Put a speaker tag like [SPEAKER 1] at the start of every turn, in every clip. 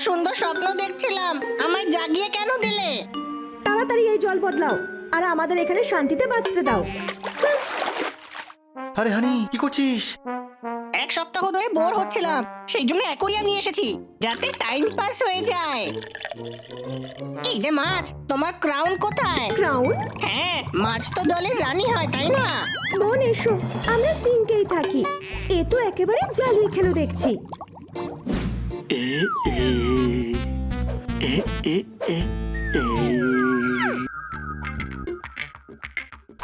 [SPEAKER 1] সুন্দর স্বপ্ন দেখছিলাম, আমায় জাগিয়ে কেন দিলে?
[SPEAKER 2] তাড়াতাড়ি এই জল বদলাও আর আমাদের এখানে শান্তিতে বাঁচতে দাও।
[SPEAKER 3] আরে হানি, কি করছিস?
[SPEAKER 1] এক সপ্তাহ ধরে বোর হচ্ছিলাম, সেই জন্য অ্যাকোরিয়াম নিয়ে এসেছি যাতে টাইম পাস হয়ে যায়। এই যে মাছ, তোমার ক্রাউন কোথায়?
[SPEAKER 2] ক্রাউন?
[SPEAKER 1] হ্যাঁ, মাছ তো জলের রানী হয়, তাই না?
[SPEAKER 2] বোন এসো, আমরা সিঙ্কেই থাকি। এ তো একেবারে জাদুই খেলো দেখছি।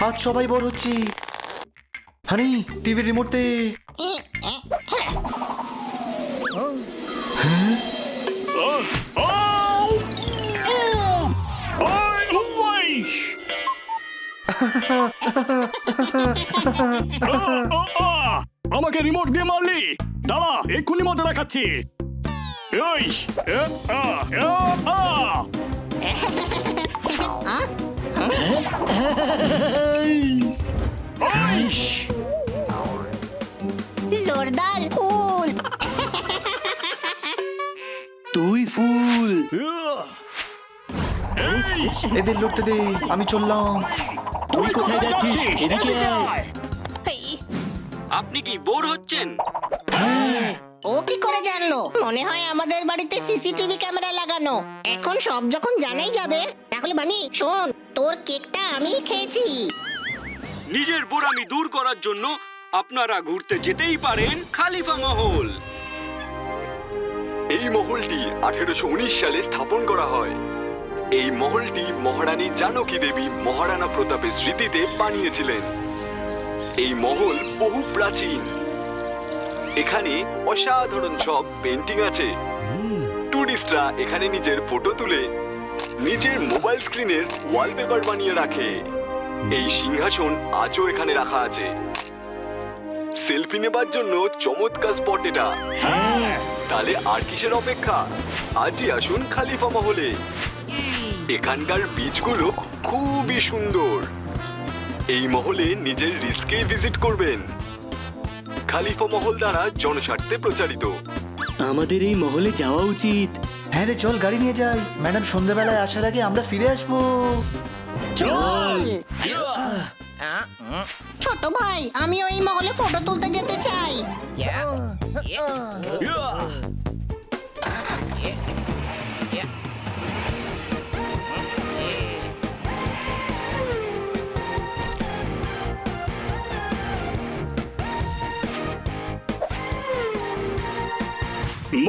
[SPEAKER 3] আজ সবাই বোর হচ্ছি। হানি, টিভির রিমোট দে।
[SPEAKER 4] আমাকে রিমোট দিয়ে মারলি, দাঁড়া এক্ষুনি মজা দেখাচ্ছি।
[SPEAKER 1] জোরদার ফুল।
[SPEAKER 5] তুই ফুল।
[SPEAKER 3] এদের লড়তে দে, আমি চললাম।
[SPEAKER 5] তুই কোথায় যাচ্ছিস? এদিকে আয়।
[SPEAKER 6] আপনি কি বোর হচ্ছেন?
[SPEAKER 1] ও কি করে জানলো? মনে হয় আমাদের বাড়িতে সিসিটিভি ক্যামেরা লাগানো। এখন সব যখন জানাই যাবে, তাহলে বানি শোন, তোর কেকটা আমি খেয়েছি।
[SPEAKER 6] নিজের বোরামি দূর করার জন্য আপনারা ঘুরতে যেতেই পারেন খালিফা মহল।
[SPEAKER 7] এই মহলটি 1819 সালে স্থাপন করা হয়। এই মহলটি মহারানী জানকী দেবী মহারানা প্রতাপের স্মৃতিতে বানিয়েছিলেন। এই মহল বহু প্রাচীন। এখানে অসাধারণ সব পেন্টিং আছে। টুরিস্টরা এখানে নিজের ফটো তুলে নিজের মোবাইল স্ক্রিনের ওয়ালপেপার বানিয়ে রাখে। এই সিংহাসন আজও এখানে রাখা আছে। সেলফি নেবার জন্য চমৎকার স্পট এটা। তাহলে আর কিসের অপেক্ষা? আজই আসুন খালিফা মহলে। এখানকার বীজগুলো খুবই সুন্দর। এই মহলে নিজের রিস্কেই ভিজিট করবেন। খালিফা মহল দ্বারা জনস্বার্থে প্রচারিত।
[SPEAKER 5] আমাদের এই মহলে যাওয়া উচিত।
[SPEAKER 3] হ্যাঁ রে, চল গাড়ি নিয়ে যাই। ম্যাডাম সন্ধ্যাবেলায় আসার আগে আমরা ফিরে আসবো।
[SPEAKER 1] চল। ছোট ভাই, আমি ওই মহলে ফটো তুলতে যেতে চাই।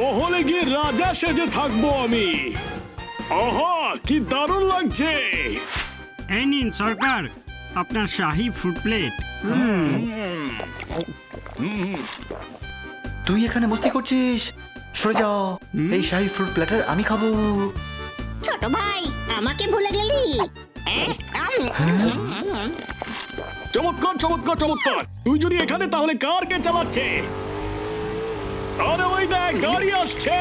[SPEAKER 4] মহলে গিয়ে রাজা সেজে থাকবো আমি। আহা, কি দারুণ লাগছে।
[SPEAKER 8] এই নিন সরকার, আপনার শাহী ফুড প্লেট।
[SPEAKER 3] তুই এখানে মস্তি করছিস? সরে যাও। এই শাহী ফ্রুট প্ল্যাটার আমি খাবো।
[SPEAKER 1] ছোট ভাই, আমাকে ভুলে গেলি?
[SPEAKER 4] চমৎকার চমৎকার চমৎকার। তুই যদি এখানে, তাহলে কার কে চালাচ্ছে? আরে ওই দেখ, গাড়ি আসছে।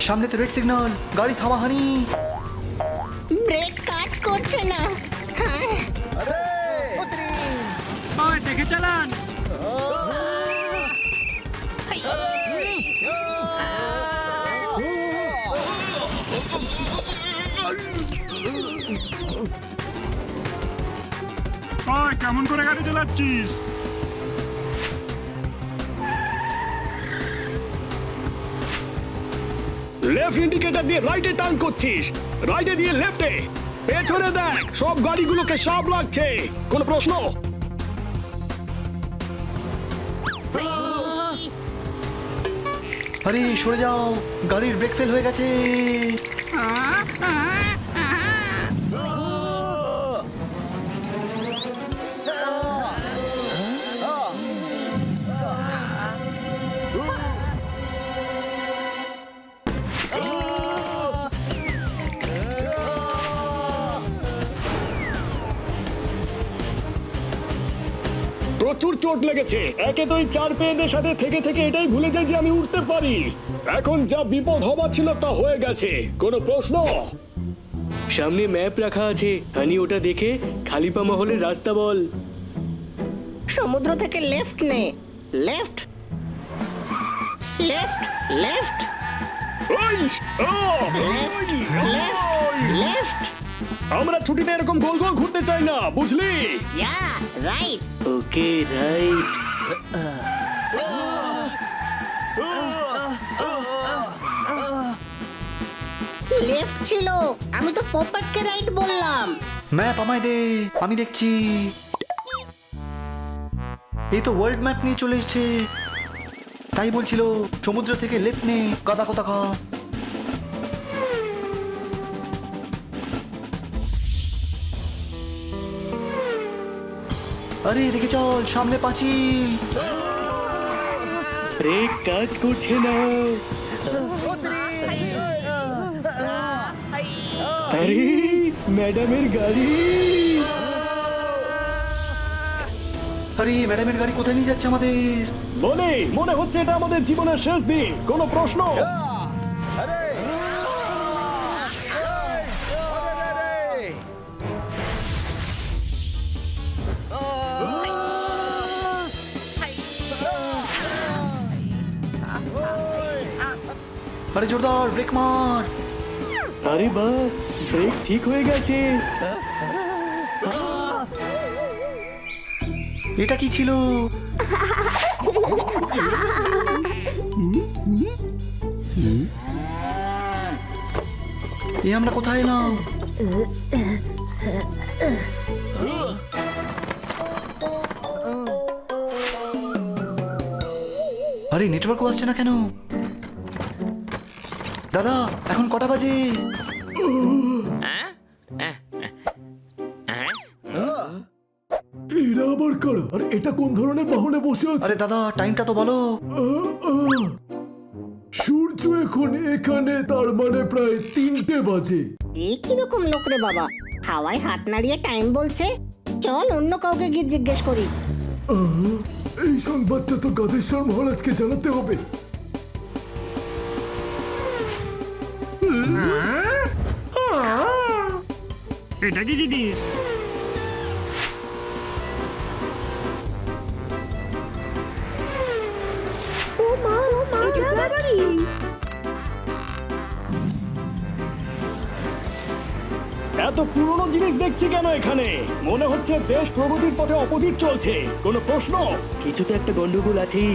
[SPEAKER 3] সামনে তো রেড সিগন্যাল, গাড়ি থামা হানি।
[SPEAKER 1] ব্রেক কাজ করছে না।
[SPEAKER 8] ওই দেখে চালান। ওই কেমন করে গাড়ি চালাচ্ছিস?
[SPEAKER 4] লেফট ইন্ডিকেটর দিয়ে রাইটে টার্ন করছিস, রাইটে দিয়ে লেফটে। পেছনে দেখ, সব গাড়িগুলোকে সাপ লাগছে। কোনো প্রশ্ন?
[SPEAKER 3] আরে সরে যাও, গাড়ির ব্রেক ফেল হয়ে গেছে।
[SPEAKER 4] প্রচুর চোট লেগেছে। একে তো এই চার পেয়েদের সাথে থেকে থেকে এটাই ভুলে যাই যে আমি উঠতে পারি। এখন যা বিপদ হবার ছিল তা হয়ে গেছে। কোনো প্রশ্ন?
[SPEAKER 5] সামনে ম্যাপ রাখা আছে, হানি ওটা দেখে খালিফা মহলের রাস্তা বল।
[SPEAKER 1] সমুদ্র থেকে লেফট নে, লেফট, লেফট, লেফট,
[SPEAKER 4] ওই, ও,
[SPEAKER 1] লেফট, লেফট, লেফট।
[SPEAKER 4] আমরা ছুটিতে এরকম গোল গোল ঘুরতে চাই না, বুঝলি?
[SPEAKER 1] ইয়া, রাইট।
[SPEAKER 5] Okay right.
[SPEAKER 1] লেফট ছিল, আমি তো পপটকে রাইট বললাম।
[SPEAKER 3] ম্যাপ আমায় দে, আমি দেখছি। এই তো ওয়ার্ল্ড ম্যাপ নিয়ে চলে এসছে। তাই বলছিল সমুদ্র থেকে লেফট নে, কাদা কোথা খা। আরে দেখে চল, সামনে পাঁচিল।
[SPEAKER 5] ব্রেক কাজ করছে না। আরে ম্যাডামের গাড়ি।
[SPEAKER 3] আরে ম্যাডামের গাড়ি কোথায় নিয়ে যাচ্ছে আমাদের?
[SPEAKER 4] মনে হচ্ছে এটা আমাদের জীবনের শেষ দিন। কোনো প্রশ্ন?
[SPEAKER 3] আরে জোরদার ব্রেক মার।
[SPEAKER 5] আরে বাহ, ব্রেক ঠিক হয়ে গেছে।
[SPEAKER 3] এটা কি ছিল? এ আমরা কোথায় এলাম? আরে নেটওয়ার্কও আসছে না কেন? দাদা এখন কটা বাজে?
[SPEAKER 9] এরা আবার কারা? আর এটা কোন ধরনের বাহনে বসে আছে?
[SPEAKER 3] আরে দাদা টাইমটা তো বলো।
[SPEAKER 9] সূর্য এখন এখানে, তার মানে প্রায় 3টে বাজে।
[SPEAKER 1] এই কিরকম লোক রে বাবা, হাওয়ায় হাত নাড়িয়ে টাইম বলছে। চল অন্য কাউকে গিয়ে জিজ্ঞেস করি।
[SPEAKER 9] এই সংবাদটা তো গাদেশ্বর মহারাজকে জানাতে হবে।
[SPEAKER 8] এটা কি জিনিস?
[SPEAKER 2] ও মা, এটা আবার কি?
[SPEAKER 4] এত পুরনো জিনিস দেখছি কেন এখানে? মনে হচ্ছে দেশ প্রগতির পথে অপোজিট চলছে। কোনো প্রশ্ন?
[SPEAKER 5] কিছু তো একটা গন্ডগোল আছেই।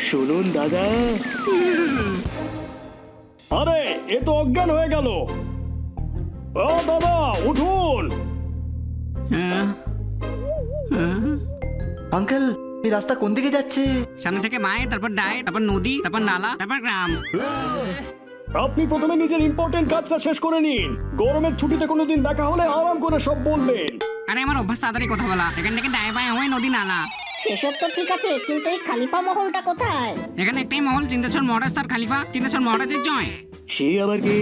[SPEAKER 5] শুনুন দাদা,
[SPEAKER 4] আরে এ তো অজ্ঞান হয়ে গেল। ও দাদা উঠুন।
[SPEAKER 3] আঙ্কেল এই রাস্তা কোন দিকে যাচ্ছে?
[SPEAKER 8] সামনে থেকে মায়ে, তারপর ডায়ে, তারপর নদী, তারপর নালা, তারপর গ্রাম।
[SPEAKER 4] আপনি প্রথমে নিজের ইম্পর্টেন্ট কাজটা শেষ করে নিন। গরমের ছুটিতে কোনোদিন দেখা হলে আরাম করে সব বলবেন।
[SPEAKER 8] আরে আমার অভ্যাস তাড়াতাড়ি কথা বলা। এখান থেকে ডায়ে বায়ে হয়ে নদী নালা।
[SPEAKER 1] সেসব তো ঠিক আছে, কিন্তু এই খালিফা মহলটা কোথায়?
[SPEAKER 8] এখানে একটাই মহল, চিন্তাচর মহারাজ তার খালিফা। চিন্তাচর মহারাজের জয়।
[SPEAKER 5] সে আবার কি?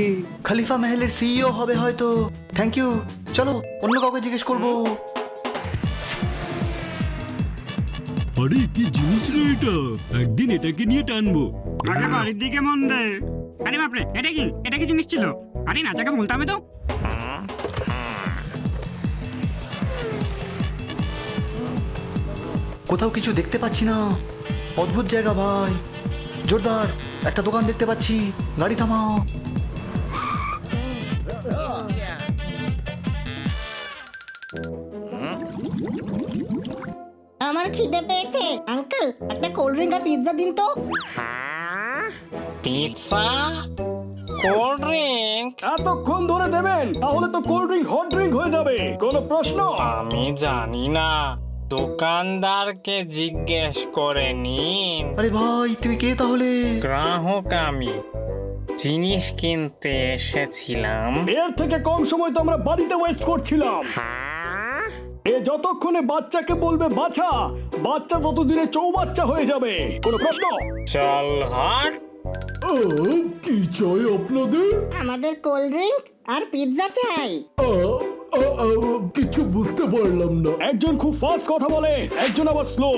[SPEAKER 3] খলিফা মহলের সিইও হবে হয়তো। Thank you. চলো অন্য কাউকে জিজ্ঞেস করবো।
[SPEAKER 9] আরে কি জিনিস রে এটা? একদিন এটাকে নিয়ে টানবো।
[SPEAKER 8] আগে বাড়ির দিকে মন দে। আরে বাপরে, এটা কি? এটা কি জিনিস ছিল? আরে নাচাকে বলতে হবে তো।
[SPEAKER 3] কোথাও কিছু দেখতে পাচ্ছি না। অদ্ভুত জায়গা ভাই। জোরদার একটা দোকান দেখতে পাচ্ছি। গাড়ি থামাও।
[SPEAKER 1] আমার খিদে পেয়েছে। আঙ্কেল একটা কোল্ড ড্রিঙ্ক আর পিৎজা দিন তো।
[SPEAKER 10] Pizza, cold drink?
[SPEAKER 4] এতক্ষণ ধরে দেবেন, তাহলে তো কোল্ড ড্রিঙ্ক হট ড্রিঙ্ক হয়ে যাবে। কোনো প্রশ্ন?
[SPEAKER 10] আমি জানি না, দোকানদারকে জিজ্ঞেস করে নিন।
[SPEAKER 3] আরে ভাই তুই কে তাহলে?
[SPEAKER 10] গ্রাহক আমি, জিনিস কিনতে এসেছিলাম।
[SPEAKER 4] এর থেকে কম সময় তো আমরা বাড়িতে ওয়েস্ট করছিলাম। এ যতক্ষণে বাচ্চাকে বলবে বাছা, বাচ্চা ততদিনে চৌবাচ্চা হয়ে যাবে। কোনো প্রশ্ন?
[SPEAKER 10] চল হাট।
[SPEAKER 9] কি চাই আপনাদের?
[SPEAKER 1] আমাদের কোল্ড ড্রিঙ্ক আর পিৎজা চাই।
[SPEAKER 9] কিছু বুঝতে পারলাম না।
[SPEAKER 4] একজন খুব ফাস্ট কথা বলে, একজন আবার স্লো।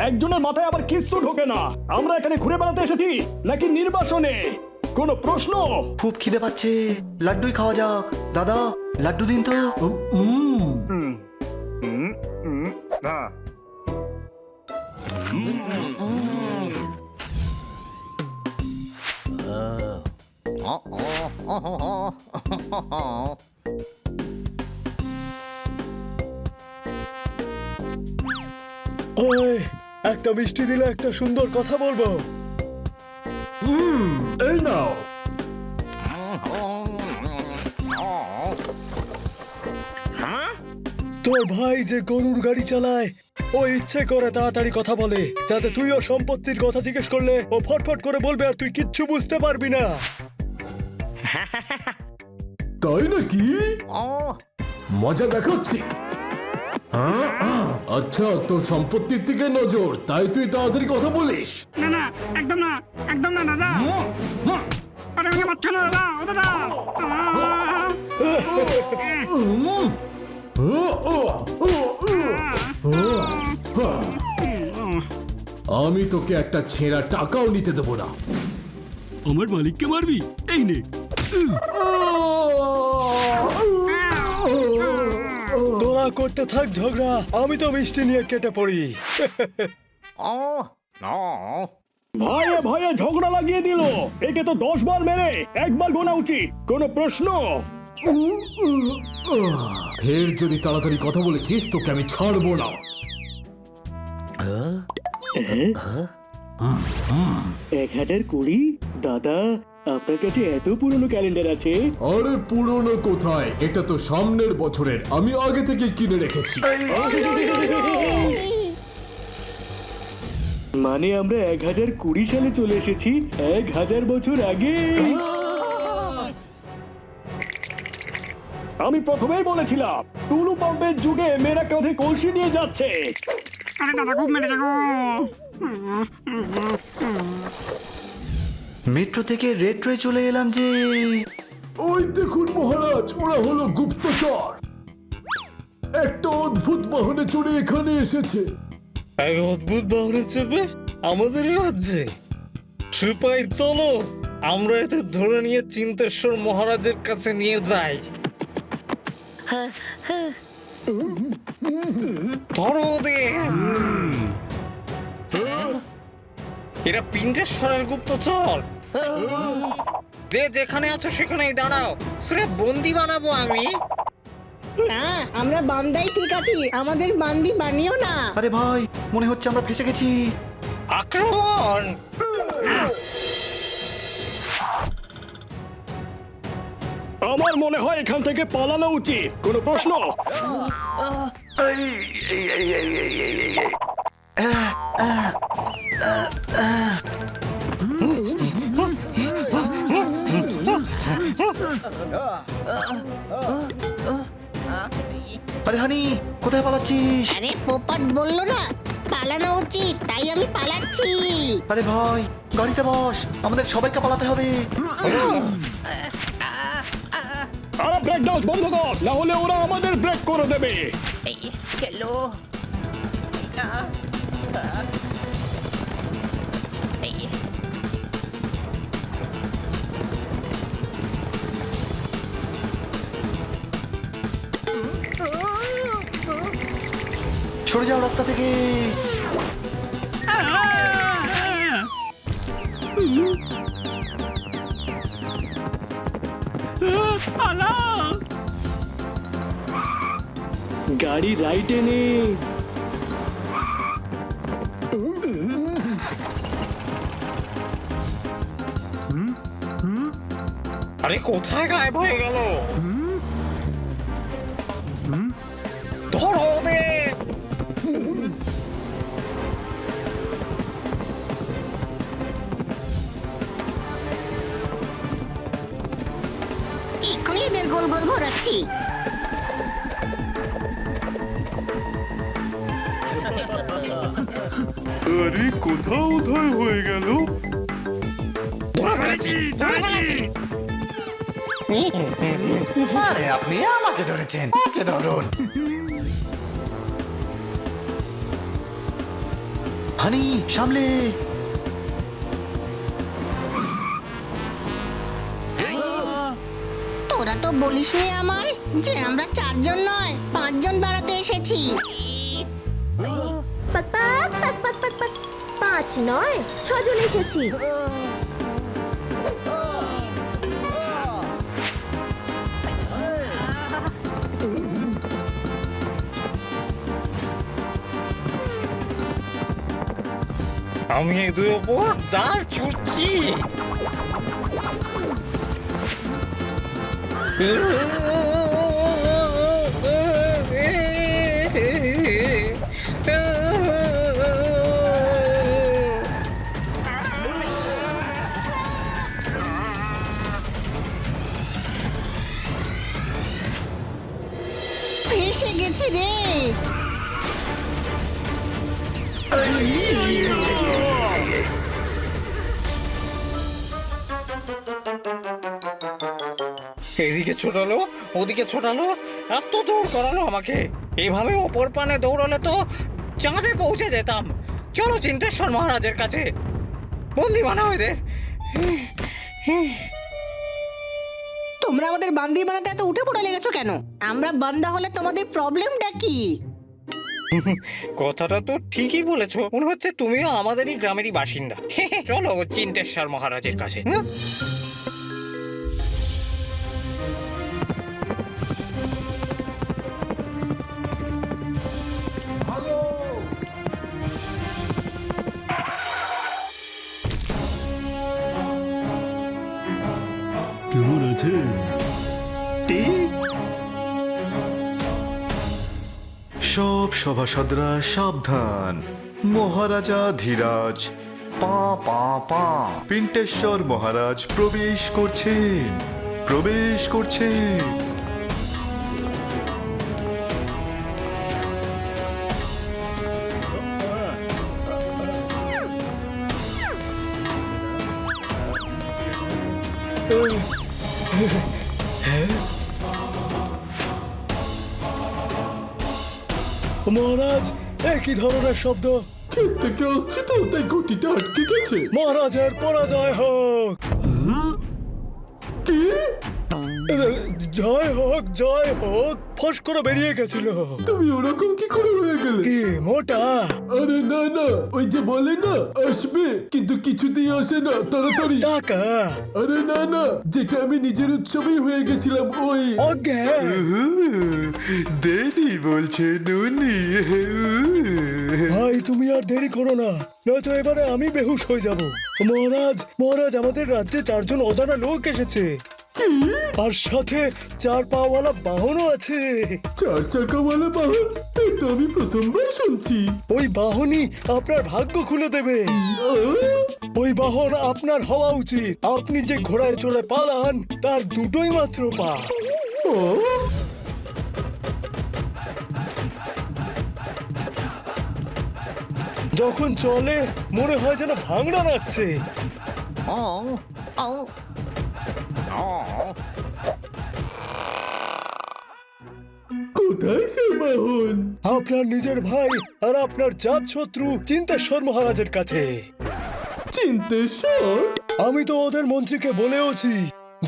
[SPEAKER 4] একজনের মাথায় আবার কিচ্ছু ঢোকে না। আমরা এখানে ঘুরে বেড়াতে এসেছি নাকি নির্বাসনে? কোনো প্রশ্ন?
[SPEAKER 3] খুব খিদে পাচ্ছে, লাড্ডুই খাওয়া যাক। দাদা, লাড্ডু দিন তো।
[SPEAKER 4] ওই একটা মিষ্টি দিলে একটা সুন্দর কথা বলবো। এই নাও। তোর ভাই যে গরুর গাড়ি চালায়, ও ইচ্ছে করে তাড়াতাড়ি কথা বলে, যাতে তুইও সম্পত্তির কথা জিজ্ঞেস করলে ও ফটফট করে বলবে আর তুই কিচ্ছু বুঝতে পারবি না।
[SPEAKER 9] তাই নাকি? মজা দেখাচ্ছি। আচ্ছা, তোর সম্পত্তির দিকে নজর, তাই তুই তাড়াতাড়ি কথা বলিস।
[SPEAKER 8] না না, একদম না, একদম না দাদা। আরে আমাকে মারছো না দাদা, ও দাদা।
[SPEAKER 9] আমি তোকে একটা ছেঁড়া টাকাও নিতে দেবো না।
[SPEAKER 6] আমার মালিককে মারবি? এই নে।
[SPEAKER 4] তোরা করতে থাক ঝগড়া, আমি তো মিষ্টি নিয়ে কেটে পড়ি। ভয়ে ভয়ে ঝগড়া লাগিয়ে দিল। একে তো 10 বার মেরে একবার গোনা উচিত। কোনো প্রশ্ন?
[SPEAKER 9] ফের যদি তাড়াতাড়ি কথা বলেছিস তোকে আমি ছাড়বো না।
[SPEAKER 4] 1020? দাদা, আপনার কাছে এত পুরনো ক্যালেন্ডার আছে?
[SPEAKER 9] আরে পুরনো কোথায়, এটা তো সামনের বছরের, আমি আগে থেকে কিনে রেখেছি।
[SPEAKER 4] মানে আমরা 1020 সালে চলে এসেছি 1000 বছর আগে। আমি প্রথমেই বলেছিলাম টুলু পাম্পের যুগে মেয়েরা কাঁধে কলসি নিয়ে যাচ্ছে।
[SPEAKER 8] আরে দাদা খুব মেরেছে গো।
[SPEAKER 3] মেট্রো থেকে রেট্রোয় চলে এলাম যে।
[SPEAKER 9] ওই দেখুন মহারাজ, ওরা হলো গুপ্তচর। একটা অদ্ভুত বাহনে চড়ে এখানে এসেছে।
[SPEAKER 10] এক অদ্ভুত বাহনে চেপে আমাদের রাজ্যে? সিপাই চলো, আমরা এতে ধরে নিয়ে চিন্তেশ্বর মহারাজের কাছে নিয়ে যাই। ধরো ওদের। এরা পিণ্ডেশ্বরের গুপ্তচর। যে যেখানে আছো সেখানেই দাঁড়াও, সেটা বন্দি বানাবো আমি।
[SPEAKER 1] না, আমরা বান্দাই ঠিক আছি, আমাদের বান্দি বানিও না।
[SPEAKER 3] আরে ভাই, মনে হচ্ছে আমরা ফেসে গেছি।
[SPEAKER 10] আক্রমণ!
[SPEAKER 4] আমার মনে হয় এখান থেকে পালানো উচিত। কোনো প্রশ্ন?
[SPEAKER 3] আরে হানি, কোথায় পালাচ্ছিস?
[SPEAKER 1] আরে পোপট বললো না পালানো উচিত, তাই আমি পালাচ্ছি।
[SPEAKER 3] আরে ভাই, গাড়িতে বস, আমাদের সবাইকে পালাতে হবে।
[SPEAKER 4] আরে ব্রেক ডান্স বন্ধ কর, না হলে ওরা আমাদের ব্রেক করে দেবে।
[SPEAKER 3] সরে যাও রাস্তা থেকে।
[SPEAKER 4] গাড়ি রাইটে নে।
[SPEAKER 10] আরে কোথায় গায়েব হয়ে গেল? ধরো ওদের।
[SPEAKER 1] এক্ষুনি এদের গোল গোল ঘোরাচ্ছি।
[SPEAKER 4] আরে কোথাও উদয় হয়ে গেল।
[SPEAKER 3] আরে আপনি আমাকে ধরেছেন, ওকে ধরুন। হানি সামলে।
[SPEAKER 1] তোরা তো বলিসনি আমায় যে আমরা 4 জন নয় 5 জন বেড়াতে এসেছি।
[SPEAKER 2] পাক পাক পাক পাক পাক পাক। 5 নয় 6 জন এসেছি।
[SPEAKER 10] আমি এদের ওপর জাল ছুটছি।
[SPEAKER 1] এসে গেছি রে।
[SPEAKER 10] এদিকে ছোটালো ওদিকে ছোটালো, এত দৌড় করালো আমাকে। এভাবে ওপর পানে দৌড়ালে তো চাঁদে পৌঁছে যেতাম। চলো চিন্তেশ্বর মহারাজের কাছে, বন্দি বানাও এদের।
[SPEAKER 1] তোমরা আমাদের বান্দি বানাতে এত উঠে পড়ে লেগেছো কেন? আমরা বান্দা হলে তোমাদের প্রবলেমটা কি?
[SPEAKER 10] কথাটা তো ঠিকই বলেছো, মনে হচ্ছে তুমিও আমাদেরই গ্রামেরই বাসিন্দা। চলো চিন্তেশ্বর মহারাজের কাছে।
[SPEAKER 9] কেমন আছেন?
[SPEAKER 3] সব সভাসদরা সাবধান, মহারাজা ধীরাজ পা পা পা পিন্টেশ্বর মহারাজ প্রবেশ করছেন, প্রবেশ করছেন।
[SPEAKER 4] মহারাজ একই ধরনের শব্দ।
[SPEAKER 9] ক্ষেত থেকে আসছে তো, তাই গতিটা আটকে গেছে।
[SPEAKER 4] মহারাজের পরাজয় হোক।
[SPEAKER 9] কি?
[SPEAKER 4] জয় হোক জয় হোক, ফস করে বেরিয়ে গেছিল।
[SPEAKER 9] তুমি ওরকম কি করে হয়ে গেলে?
[SPEAKER 4] কি মোটা?
[SPEAKER 9] আরে না না, ওই যে বলে না আসবে কিন্তু কিছুতেই আসে না তাড়াতাড়ি।
[SPEAKER 4] টাকা?
[SPEAKER 9] আরে না না, যেটা আমি নিজের উৎসবেই হয়ে গেছিলাম ওই।
[SPEAKER 4] অজ্ঞান।
[SPEAKER 3] দেরি বলছে নুনি।
[SPEAKER 4] ভাই তুমি আর দেরি করো না, নয়তো এবারে আমি বেহুশ হয়ে যাব। মহারাজ মহারাজ আমাদের রাজ্যে 4 জন অজানা লোক এসেছে, আর সাথে 4 পাওয়ালা বাহনও আছে।
[SPEAKER 9] 4 চাকাওয়ালা বাহন? এটা আমি প্রথমবার শুনছি।
[SPEAKER 4] ওই বাহনই আপনার ভাগ্য খুলে দেবে। ওই বাহন আপনার হওয়া উচিত। আপনি যে ঘোড়ায় চড়ে পালান তার 2টোই মাত্র পা। যখন চলে মনে হয় যেন ভাঙড়া নাচছে।
[SPEAKER 9] কোথায় সে বাহন?
[SPEAKER 4] আপনার নিজের ভাই আর আপনার জাত শত্রু চিন্তেশ্বর মহারাজের কাছে।
[SPEAKER 9] চিন্তেশ্বর?
[SPEAKER 4] আমি তো ওদের মন্ত্রীকে বলেওছি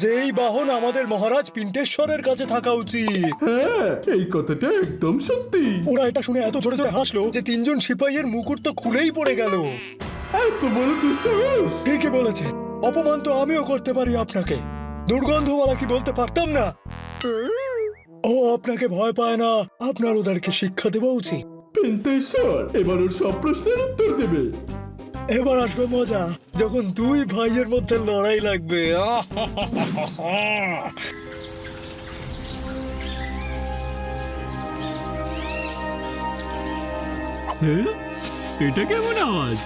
[SPEAKER 4] যে এই বাহন আমাদের মহারাজ পিন্টেশ্বরের কাছে থাকা উচিত।
[SPEAKER 9] হ্যাঁ, এই কথাটা একদম সত্যি।
[SPEAKER 4] ওরা এটা শুনে এত জোরে জোরে হাসলো যে 3 জন সিপাহীর মুকুট তো খুলেই পড়ে গেল।
[SPEAKER 9] এত বড় দুঃসাহস!
[SPEAKER 4] ঠিকই বলেছেন, অপমান তো আমিও করতে পারি আপনাকে। দুর্গন্ধওয়ালা কি বলতে পারতাম না? ও আপনাকে ভয় পায় না, আপনার ওদেরকে শিক্ষা দেওয়া উচিত।
[SPEAKER 9] পিন্তেশ্বর এবার ওর সব প্রশ্নের উত্তর দেবে।
[SPEAKER 4] এবার আসবে মজা, যখন 2 ভাইয়ের মধ্যে লড়াই লাগবে।
[SPEAKER 8] এটা কেমন আওয়াজ?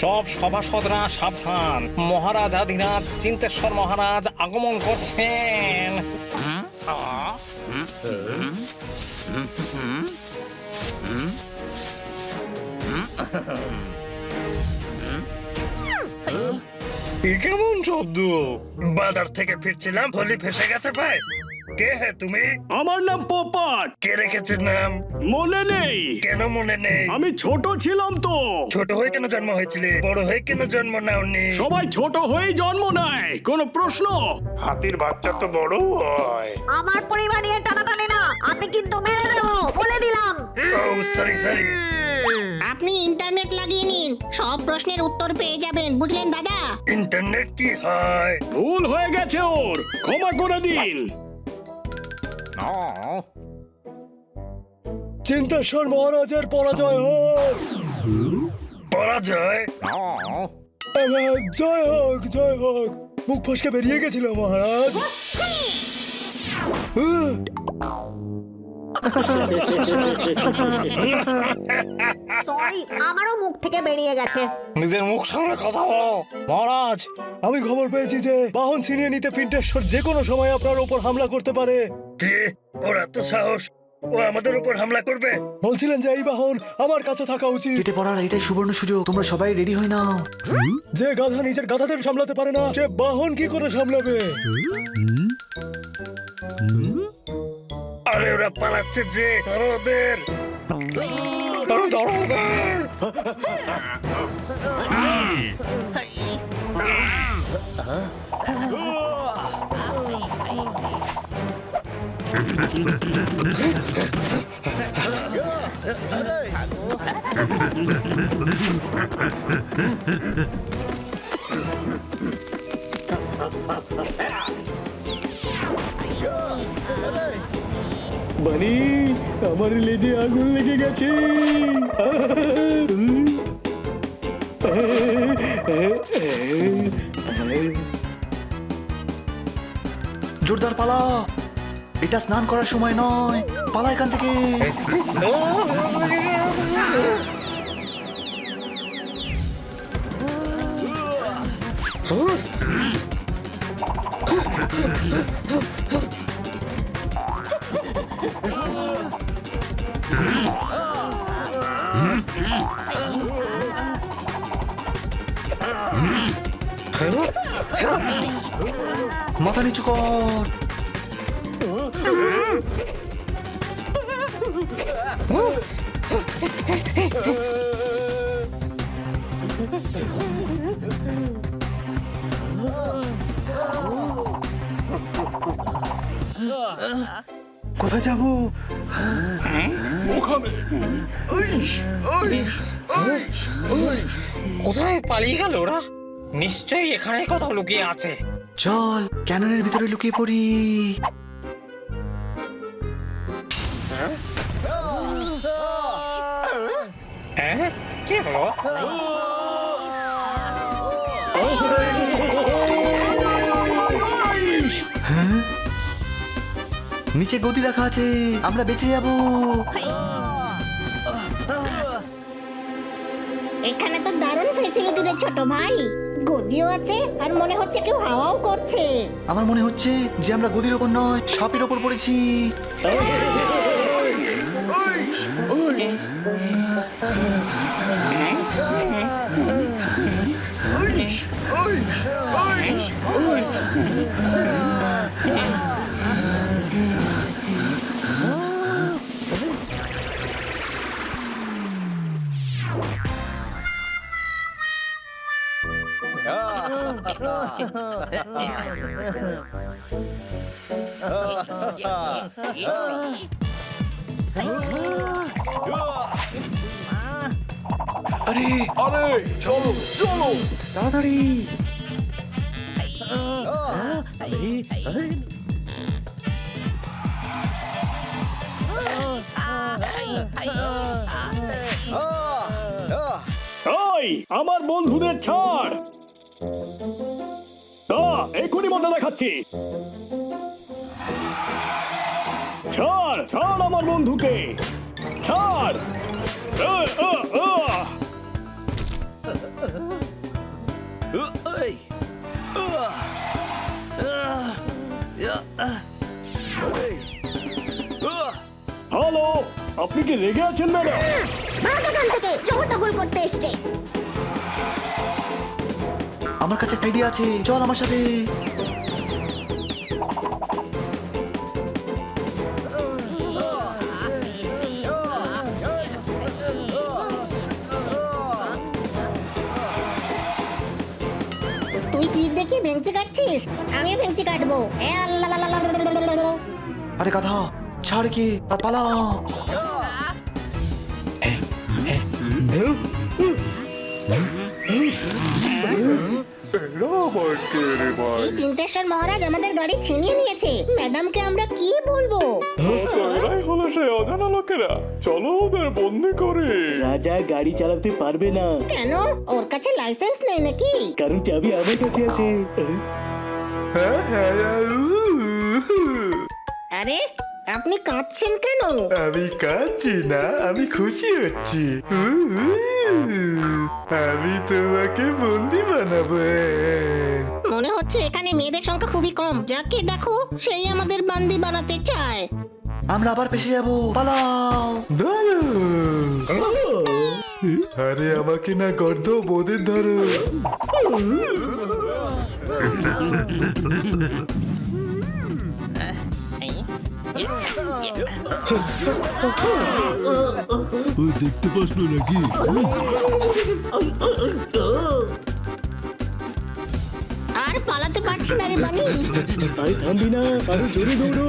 [SPEAKER 10] সব সভাসদরা সাবধান, মহারাজ আধিরাজ চিন্তেশ্বর মহারাজ আগমন করছেন।
[SPEAKER 4] এ কেমন শব্দ? বাজার থেকে ফিরছিলাম, থলি ফেসে গেছে ভাই। কে হে তুমি?
[SPEAKER 5] আমার নাম পোপট।
[SPEAKER 4] কে রেখেছে নাম?
[SPEAKER 5] মনে নেই?
[SPEAKER 4] কেন মনে নেই?
[SPEAKER 5] আমি ছোট ছিলাম তো।
[SPEAKER 4] ছোট হয়ে কেন জন্ম হয়েছিলে? বড় হয়ে কেন জন্ম নাওনি?
[SPEAKER 5] সবাই ছোট হয়েই জন্ম নেয়, কোনো প্রশ্ন?
[SPEAKER 4] হাতির বাচ্চা তো বড় হয়।
[SPEAKER 2] আমার পরিবার নিয়ে টানাটানি না, আমি কিন্তু মেরে দেবো বলে দিলাম।
[SPEAKER 4] ও সরি সরি।
[SPEAKER 1] আপনি ইন্টারনেট লাগিয়ে নিন, সব প্রশ্নের উত্তর পেয়ে যাবেন, বুঝলেন দাদা?
[SPEAKER 4] ইন্টারনেট কি হয়?
[SPEAKER 5] ভুল হয়ে গেছে ওর, ক্ষমা করে দিন।
[SPEAKER 4] চিন্তেশ্বর মহারাজের পরাজয় হোক। পরাজয়? জয় হোক, জয় হোক। মুখ ফসকে বেরিয়ে গেছিল মহারাজ।
[SPEAKER 2] সরি, আমারও মুখ থেকে বেরিয়ে গেছে।
[SPEAKER 10] নিজের মুখ সামনে কথা বলো মহারাজ।
[SPEAKER 4] আমি খবর পেয়েছি যে বাহন ছিনিয়ে নিতে পিন্টেশ্বর যে কোনো সময় আপনার উপর হামলা করতে পারে। কি? ওর এত সাহস? ও আমাদের উপর হামলা করবে? বলছিলেন যে এই বাহন আমার কাছে থাকা উচিত।
[SPEAKER 3] কেটে পড়ার এটাই সুবর্ণ সুযোগ, তোমরা সবাই রেডি হয়ে নাও।
[SPEAKER 4] যে গাধা নিজের গাধাদের সামলাতে পারে না, সে বাহন কি করে সামলাবে? আরে ওরা পালাচ্ছে যে, ধরো ওদের।
[SPEAKER 5] বানি, আমার লেজে আগুন লেগে গেছে।
[SPEAKER 3] জোরদার পালা, এটা স্নান করার সময় নয়, পালা এখান থেকে। মাথা নিচু কর।
[SPEAKER 5] কোথায় যাবো?
[SPEAKER 10] কোথায় পালিয়ে গেল ওরা? নিশ্চয়ই এখানে কোথাও লুকিয়ে আছে।
[SPEAKER 3] চল ক্যাননের ভিতরে লুকিয়ে পড়ি।
[SPEAKER 10] হ্যাঁ, কি হলো?
[SPEAKER 3] নিচে গদি রাখা আছে, আমরা বেঁচে যাব।
[SPEAKER 1] এখানে তো দারুণ ফেসিলিটি রে ছোট ভাই, গদিও আছে আর মনে হচ্ছে কেউ হাওয়াও করছে।
[SPEAKER 3] আমার মনে হচ্ছে যে আমরা গদির ওপর নয়, সাপের ওপর পড়েছি।
[SPEAKER 5] আরে চলো চলো তাড়াতাড়ি। ওই আমার বন্ধুদের ছাড়, এক্ষুনি মজা দেখাচ্ছি। ছাড় ছাড় আমার বন্ধুকে, ছাড়। হ্যালো, আপনি কি রেগে আছেন ম্যাডাম?
[SPEAKER 2] ভাগ এখান থেকে, জবরদখল করতে এসছে।
[SPEAKER 3] আমার কাছে একটা আইডিয়া আছে, চল আমার সাথে।
[SPEAKER 1] তুই জিভ দেখি ভেঙচি কাটছিস, আমিও ভেঙচি কাটবো। এ আল্লাহ লা লা লা লা লা লা লা।
[SPEAKER 3] আরে গাধা, ছাড় কি আর পালা।
[SPEAKER 1] এই চিন্তেশ্বর মহারাজ আমাদের গাড়ি ছিনিয়ে নিয়েছে, ম্যাডামকে আমরা কি বলবো?
[SPEAKER 9] এরাই হলো সেই অজানা লোকেরা, চলো ওদের বন্দি করে।
[SPEAKER 5] রাজা গাড়ি চালাতে পারবে না,
[SPEAKER 1] কেন? ওর কাছে লাইসেন্স নেই নাকি?
[SPEAKER 5] কারণ চাবি আমার কাছে আছে।
[SPEAKER 1] আরে আপনি কাঁদছেন কেন?
[SPEAKER 9] আমি কাঁদছি না, আমি খুশি হচ্ছি। আমি তোমাকে বন্দি বানাবো।
[SPEAKER 1] মনে হচ্ছে এখানে মেয়েদের সংখ্যা খুবই কম, যাকে দেখো সেই আমাদের বান্দি বানাতে চায়।
[SPEAKER 3] আমরা আবার পেছে যাবো, পালাও।
[SPEAKER 9] ধরো। আরে আমাকে না গর্দ, বোদের ধরো।
[SPEAKER 4] দেখতে পাসলো নাকি?
[SPEAKER 1] আর পালাতে পারছি না রে বানি।
[SPEAKER 5] আরে থামবি না, আরো জোরে দৌড়ো।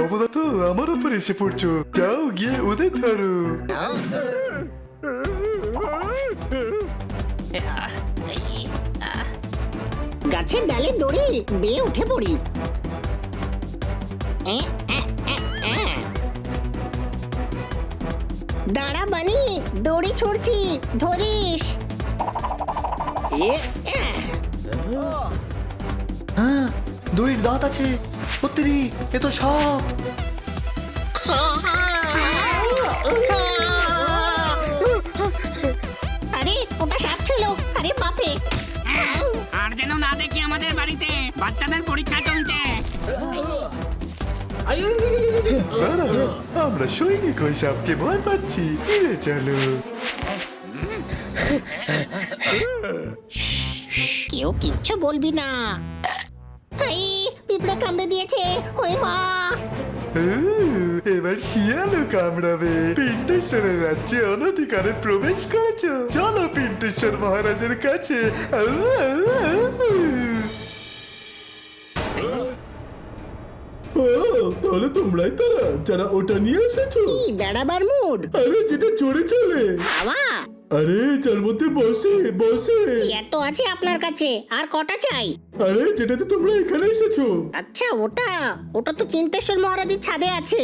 [SPEAKER 9] অবদা তো আমার উপর এসে পড়ছো, যাও গিয়ে ওদের ধরো।
[SPEAKER 1] গাছের ডালে দড়ি বেয়ে উঠে পড়ি। দাঁড়া বানি, দড়ি ছুড়ছি, ধরিস।
[SPEAKER 3] হ্যাঁ, দড়ির দাঁত আছে। সত্যি, এ তো সাপ।
[SPEAKER 1] আরে ওটা সাপ ছিল। আরে বাপরে।
[SPEAKER 8] আর যেন না দেখি আমাদের বাড়িতে বাচ্চাদের পরীক্ষা চলছে।
[SPEAKER 9] দাঁড়াও, আমরা সৈনিক ওই সাপকে ভয় পাচ্ছি, ফিরে চলো।
[SPEAKER 1] কেউ কিচ্ছু বলবি না। হাই, পিঁপড়ে কামড়ে দিয়েছে। ওই মা।
[SPEAKER 9] এবার শিয়ালও কামড়াবে। পিন্টেশ্বরের রাজ্যে অনধিকারে প্রবেশ করেছ, চলো পিন্টেশ্বর মহারাজের কাছে। তাহলে তোমরাই তারা যারা ওটা নিয়ে এসেছো?
[SPEAKER 1] কি বেড়াবার মুড?
[SPEAKER 9] আরে যেটা চড়ে চলে,
[SPEAKER 1] হাওয়া?
[SPEAKER 9] আরে যার মধ্যে বসে বসে।
[SPEAKER 1] চেয়ার তো আছে আপনার কাছে, আর কটা চাই?
[SPEAKER 9] আরে যেটাতে তোমরা এখানে এসেছো।
[SPEAKER 1] আচ্ছা ওটা ওটা তো চিন্তেশ্বর মহারাজের ছাদে আছে।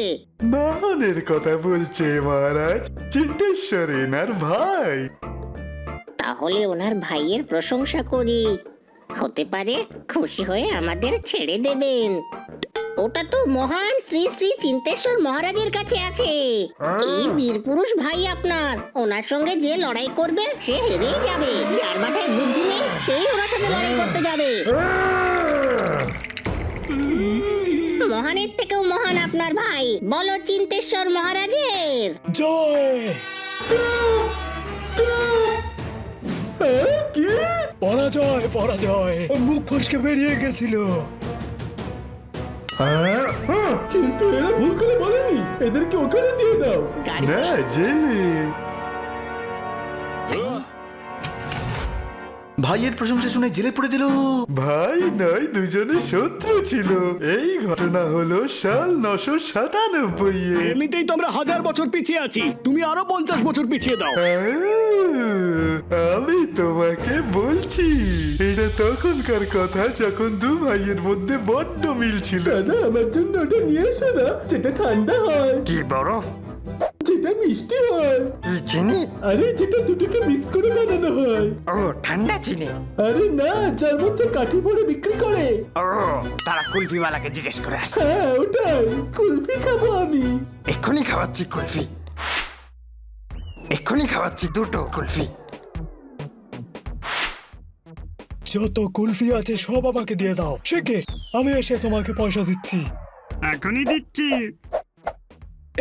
[SPEAKER 9] বাহনের কথা বলছে মহারাজ, চিন্তেশ্বর এনার ভাই।
[SPEAKER 1] তাহলে ওনার ভাইয়ের প্রশংসা করি, হতে পারে খুশি হয়ে আমাদের ছেড়ে দেবেন। ওটা তো মহান শ্রী শ্রী চিন্তেশ্বর মহারাজের কাছে আছে। কি বীর পুরুষ ভাই আপনার, ওনার সঙ্গে যে লড়াই করবে সে হেরেই যাবে। যার মাথায় বুদ্ধি নেই সেই ওনার সাথে লড়াই করতে যাবে। মহানের থেকেও মহান আপনার ভাই, বলো চিন্তেশ্বর মহারাজের
[SPEAKER 4] জয়। পরাজয়, পরাজয়। মুখ ফসকে বেরিয়ে গেছিল।
[SPEAKER 9] কিন্তু এরা ভুল করে বলেনি, এদেরকে ওখানে দিয়ে দাও। না জেলে।
[SPEAKER 3] ভাইয়ের প্রশংসা শুনে জেলে পুড়ে দিল।
[SPEAKER 9] ভাই নয়, দুজনে শত্রু ছিল। এই ঘটনা হলো সাল 997 এ।
[SPEAKER 5] এমনিতেই তো আমরা 1000 বছর পিছিয়ে আছি, তুমি আরো 50 বছর পিছিয়ে দাও।
[SPEAKER 9] আমি তোমাকে বলছি, এটা তখনকার কথা যখন দু ভাইয়ের মধ্যে বড্ড মিল ছিল। দাদা আমার জন্য ওটা নিয়ে এসো না, যেটা ঠান্ডা হয়।
[SPEAKER 10] কি বরফ?
[SPEAKER 9] যেটা মিষ্টি হয়।
[SPEAKER 10] চিনি?
[SPEAKER 9] আরে যেটা দুটোকে মিক্স করে বানানো হয়।
[SPEAKER 10] ও ঠান্ডা চিনি।
[SPEAKER 9] আরে না, যার মধ্যে কাঠি ভরে বিক্রি করে।
[SPEAKER 10] ও তারা কুলফিওয়ালাকে জিজ্ঞেস করে আসে।
[SPEAKER 9] হ্যাঁ ওটাই, কুলফি খাবো আমি।
[SPEAKER 10] এক্ষুনি খাওয়াচ্ছি কুলফি, এক্ষুনি খাওয়াচ্ছি 2টো কুলফি।
[SPEAKER 4] যত কুলফি আছে সব আমাকে দিয়ে দাও। শেখে, আমি এসে তোমাকে পয়সা দিচ্ছি।
[SPEAKER 8] এখনই দিচ্ছি।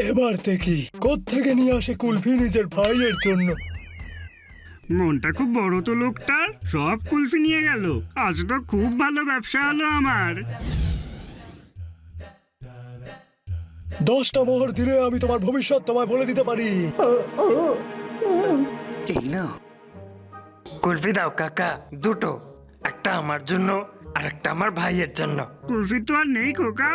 [SPEAKER 4] এবার দেখি কোত্থেকে নিয়ে আসে কুলফি নিজের ভাইয়ের জন্য।
[SPEAKER 8] মনটা খুব বড় তো লোকটার, সব কুলফি নিয়ে গেল। আজ তো খুব ভালো ব্যবসা হলো আমার।
[SPEAKER 4] 10টা মোহর দিলে আমি তোমার ভবিষ্যৎ তোমায় বলে দিতে পারি।
[SPEAKER 3] এই না,
[SPEAKER 11] কুলফি দাও কাকা, দুটো, একটা আমার জন্য আর একটা আমার ভাইয়ের জন্য।
[SPEAKER 8] কুলফি তো আর নেই খোকা,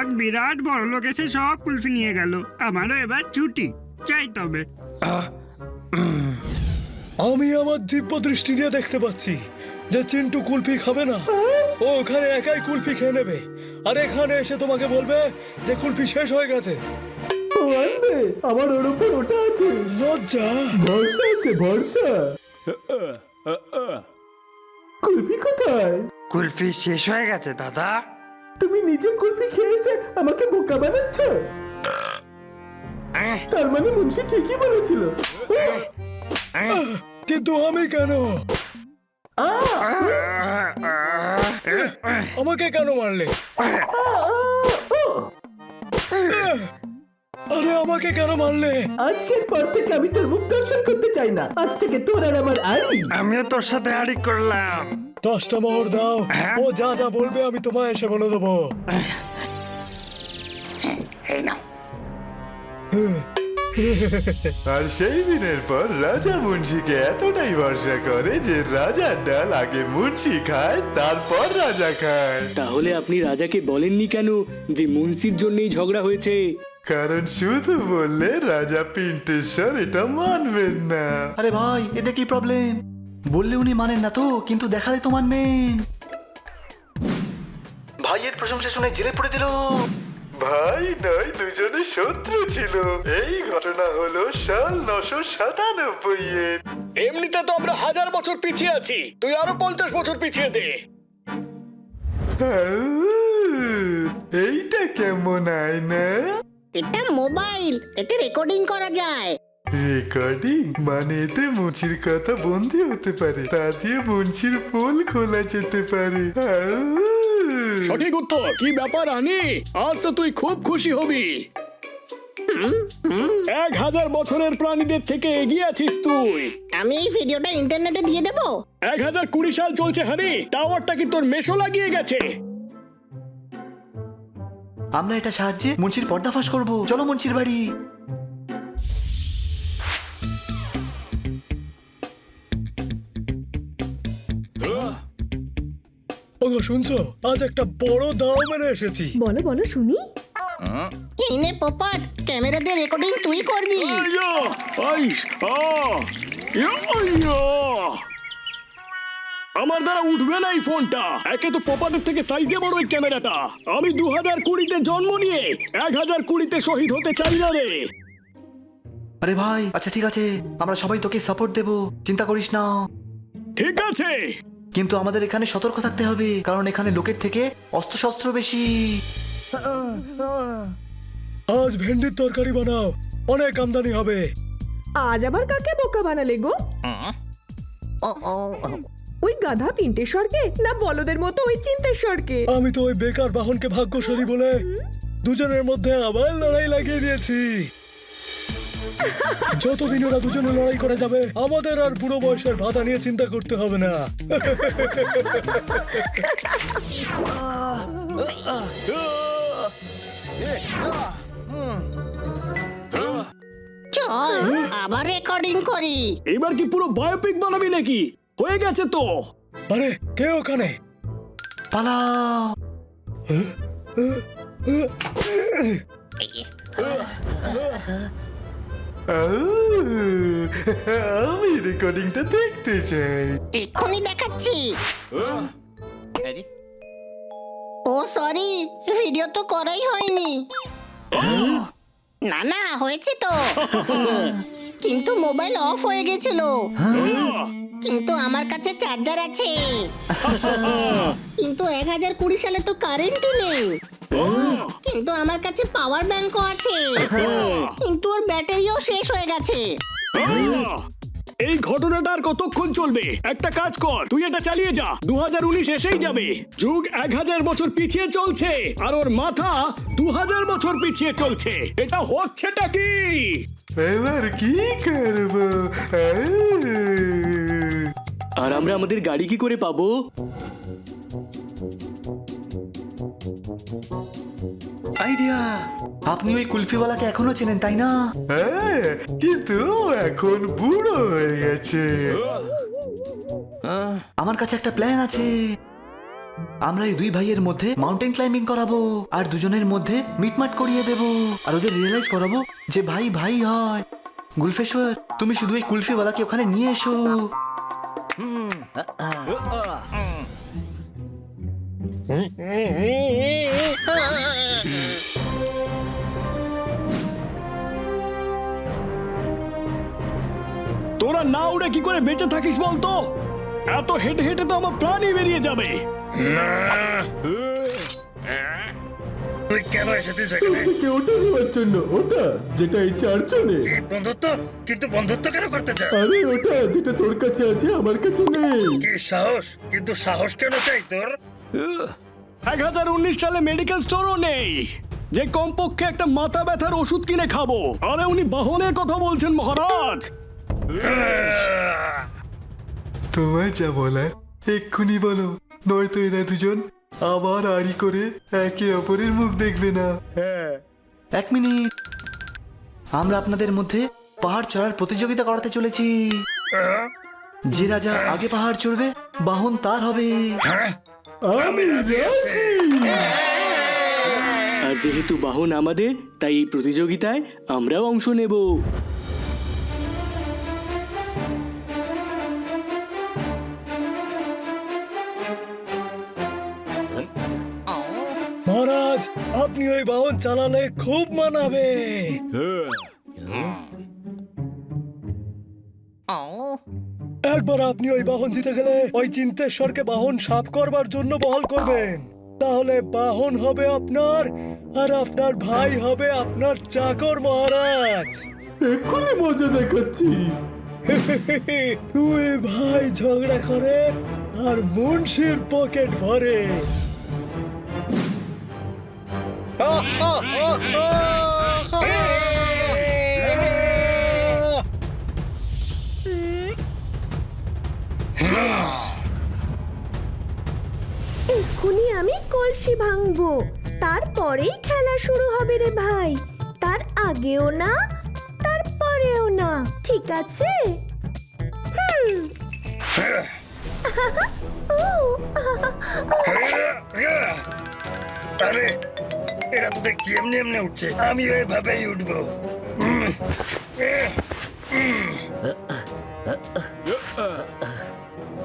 [SPEAKER 8] এক বিরাট বড় লোক এসে সব কুলফি নিয়ে গেল। আমারও এবার ছুটি চাই। তবে
[SPEAKER 11] আহ,
[SPEAKER 4] আমি আমার দিব্য দৃষ্টি দিয়ে দেখতে পাচ্ছি যে চিন্টু কুলফি খাবে না। ও ওখানে একাই কুলফি খেয়ে নেবে আর এখানে এসে তোমাকে বলবে যে কুলফি শেষ হয়ে গেছে।
[SPEAKER 9] ও আনবে, আমার ওর উপর ওটা আছে,
[SPEAKER 4] লজ্জা,
[SPEAKER 9] ভরসা আছে, ভরসা। কুলফি কোথায়?
[SPEAKER 11] কুলফি শেষ হয়ে গেছে দাদা।
[SPEAKER 9] তুমি নিজে কুলফি খেয়ে এসে আমাকে বোকা বানাচ্ছ? তার মানে মুন্সি ঠিকই বলেছিল।
[SPEAKER 4] কিন্তু আমি কেন? আমাকে কেন মারলে? আরে আমাকে কেন মারলে?
[SPEAKER 9] আজকের পর থেকে আমি তোর মুখ দর্শন করতে চাই না। আজ থেকে তোর আর আমার আড়ি।
[SPEAKER 11] আমিও তোর সাথে আড়ি করলাম।
[SPEAKER 4] 10টা মোহর দাও, ও যা যা বলবে আমি তোমায় এসে বলে দেবো।
[SPEAKER 9] আর সেই দিনের পর রাজা মুন্সিকে এতটাই ভরসা করে যে রাজার ডাল আগে মুন্সি খায়, তারপর রাজা খায়।
[SPEAKER 5] তাহলে আপনি রাজাকে বলেননি কেন যে মুন্সির জন্যই ঝগড়া হয়েছে?
[SPEAKER 9] কারণ শুধু বললে রাজা পিন্টেশ্বর এটা মানবেন না।
[SPEAKER 3] আরে ভাই, এতে কি প্রবলেম? বললে উনি মানেন না তো, কিন্তু দেখালে তো মানবেন। ভাইয়ের প্রশংসা শুনে জেলে পড়ে দিল।
[SPEAKER 9] ভাই নয়, দুজনে শত্রু ছিল। এই ঘটনা হলো সাল 997-এর।
[SPEAKER 5] এমনিতে তো আমরা 1000 বছর পিছিয়ে আছি, তুই আরো 50 বছর পিছিয়ে দে।
[SPEAKER 9] এইটা কেমন আয়না?
[SPEAKER 1] এটা মোবাইল, এতে রেকর্ডিং করা যায়।
[SPEAKER 9] রেকর্ডিং মানে এতে মুন্সির কথা বন্দি হতে পারে, তা দিয়ে মুন্সির পোল খোলা যেতে পারে।
[SPEAKER 5] সঠিক উত্তর। কি ব্যাপার আনি, আজ তো তুই খুব খুশি হবি। 1000 বছরের প্রাণীদের থেকে এগিয়ে আছিস তুই।
[SPEAKER 1] আমি এই ভিডিওটা ইন্টারনেটে দিয়ে দেবো।
[SPEAKER 5] 1020 সাল চলছে হানি, টাওয়ারটা কি তোর মেশো লাগিয়ে গেছে?
[SPEAKER 3] আমরা এটা সাহায্যে মুন্সির পর্দাফাশ করব। চলো মুন্সির বাড়ি।
[SPEAKER 4] ওগো শুনছো, আজ একটা বড় দাও মেরে এসেছি।
[SPEAKER 2] বলো বলো শুনি।
[SPEAKER 1] এই নে পোপট, ক্যামেরা দিয়ে রেকর্ডিং তুই করবি।
[SPEAKER 5] আমার দ্বারা উঠবে না এই ফোনটা। একে তো পপাটের থেকে সাইজে বড় এই ক্যামেরাটা। আমি 2020-তে জন্ম নিয়ে 1020-তে শহীদ হতে চাই না রে।
[SPEAKER 3] আরে ভাই, আচ্ছা ঠিক আছে, আমরা সবাই তোকে সাপোর্ট দেব, চিন্তা করিস না।
[SPEAKER 5] ঠিক আছে,
[SPEAKER 3] কিন্তু আমাদের এখানে সতর্ক থাকতে হবে, কারণ এখানে লোকের থেকে অস্ত্রশস্ত্র বেশি।
[SPEAKER 4] আজ ভেন্ডির তরকারি বানাও, অনেক আমদানি হবে।
[SPEAKER 2] আজ আবার কাকে বোকা বানালে গো? ওই গাধা পিন্টেশ্বরকে, না বলদের মতো ওই চিন্তেশ্বরকে?
[SPEAKER 4] আমি তো ওই বেকার বাহনকে ভাগ্যশালী বলে দুজনের মধ্যে আবার লড়াই লাগিয়ে দিয়েছি। যতদিন ওরা দুজনে লড়াই করে যাবে, আমাদের আর বুড়ো বয়সের ভাতা নিয়ে চিন্তা করতে হবে না।
[SPEAKER 1] চল আবার রেকর্ডিং করি।
[SPEAKER 5] এবার কি পুরো বায়োপিক বানাবি নাকি? হয়ে গেছে তো।
[SPEAKER 4] আরে কে ওখানে?
[SPEAKER 3] পালাও।
[SPEAKER 9] আমি রেকর্ডিংটা দেখতে চাই।
[SPEAKER 1] এক্ষুনি দেখাচ্ছি। ও সরি, ভিডিও তো করাই হয়নি। না না, হয়েছে তো, কিন্তু মোবাইল অফ হয়ে গেছিল। কিন্তু আমার কাছে চার্জার আছে। কিন্তু 1020 সালে তো কারেন্টই নেই। কিন্তু আমার কাছে পাওয়ার ব্যাংকও আছে। কিন্তু ওর ব্যাটারিও শেষ হয়ে গেছে।
[SPEAKER 5] এই ঘটনাটা আর কতক্ষণ চলবে? একটা কাজ কর, তুই এটা চালিয়ে যা। 2019 এসেই যাবে, যুগ 1000 বছর পিছিয়ে চলছে, আর ওর মাথা 2000 বছর পিছিয়ে চলছে। এটা হচ্ছেটা কি?
[SPEAKER 9] এবার কি করবো?
[SPEAKER 5] আর আমরা আমাদের গাড়ি কি করে পাবো?
[SPEAKER 3] আইডিয়া! আপনি ওই কুলফিওয়ালাকে এখনো চেনেন, তাই না?
[SPEAKER 9] হ্যাঁ, কিন্তু এখন বুড়ো হয়ে গেছে।
[SPEAKER 3] আমার কাছে একটা প্ল্যান আছে। আমরা এই দুই ভাইয়ের মধ্যে মাউন্টেন ক্লাইম্বিং করাবো, আর দুজনের মধ্যে মিটমাট করিয়ে দেব, আর ওদের রিয়েলাইজ করাবো যে ভাই ভাই হয়। গুলফেশ্বর, তুমি শুধু এই কুলফিওয়ালাকে ওখানে নিয়ে এসো।
[SPEAKER 5] তোরা না উড়ে কি করে বেঁচে থাকিস বলতো? এত হেঁটে হেঁটে তো আমার প্রাণই বেরিয়ে যাবে।
[SPEAKER 8] তুই কেন এসেছিস এখানে?
[SPEAKER 9] তোকে ওটা নেওয়ার জন্য, ওটা যেটা এই চারজনে।
[SPEAKER 8] বন্ধুত্ব? কিন্তু বন্ধুত্ব কেন করতে চাস?
[SPEAKER 9] আরে ওটা যেটা তোর কাছে আছে আমার কাছে নেই।
[SPEAKER 8] কি সাহস! কিন্তু সাহস কেন চাই তোর?
[SPEAKER 5] 1019 সালে মেডিকেল স্টোরও নেই যে কমপক্ষে একটা মাথা ব্যথার ওষুধ কিনে খাবো। আরে উনি বাহনের কথা বলছেন মহারাজ।
[SPEAKER 9] তোমার যা বলার এক্ষুনি বলো, নয়তো এরা দুজন আবার আড়ি করে একে অপরের মুখ দেখবে না। হ্যাঁ,
[SPEAKER 3] 1 মিনিট, আমরা আপনাদের মধ্যে পাহাড় চড়ার প্রতিযোগিতা করাতে চলেছি। যে রাজা আগে পাহাড় চড়বে, বাহন তার হবে।
[SPEAKER 9] আমি রাজি।
[SPEAKER 5] আর যেহেতু বাহন আমাদের, তাই এই প্রতিযোগিতায় আমরাও অংশ নেব।
[SPEAKER 4] মহারাজ, আপনি ওই বাহন চালালে খুব মানাবে। একবার আপনি ওই বাহন জিতে গেলে ওই চিন্তেশ্বরকে বাহন সাফ করবার জন্য বহাল করবেন। তাহলে বাহন হবে আপনার, আর আপনার ভাই হবে আপনার চাকর মহারাজ।
[SPEAKER 9] এক্ষুনি মজা দেখাচ্ছি।
[SPEAKER 4] দুই ভাই ঝগড়া করে আর মুন্সির পকেট ভরে।
[SPEAKER 2] এক্ষুনি আমি কলসি ভাঙবো, তারপরেই খেলা শুরু হবে রে ভাই। তার আগেও না, তারপরেও না, ঠিক আছে?
[SPEAKER 8] আরে এরা তো দেখছি এমনি এমনি উঠছে, আমিও এভাবেই উঠবো।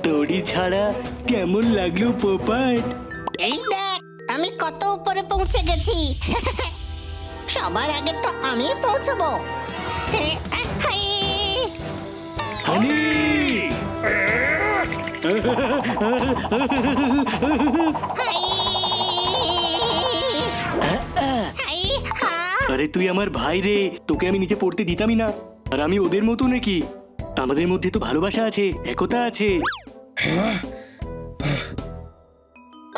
[SPEAKER 5] দড়ি ছাড়া কেমন লাগলো পোপাট?
[SPEAKER 1] এই দেখ, আমি কত উপরে পৌঁছে গেছি। সবার আগে তো আমি পৌঁছবো।
[SPEAKER 5] হানি! আরে তুই আমার ভাই রে, তোকে আমি নিচে পড়তে দিতামই না। আর আমি ওদের মতো নাকি? আমাদের মধ্যে তো ভালোবাসা আছে, একতা আছে।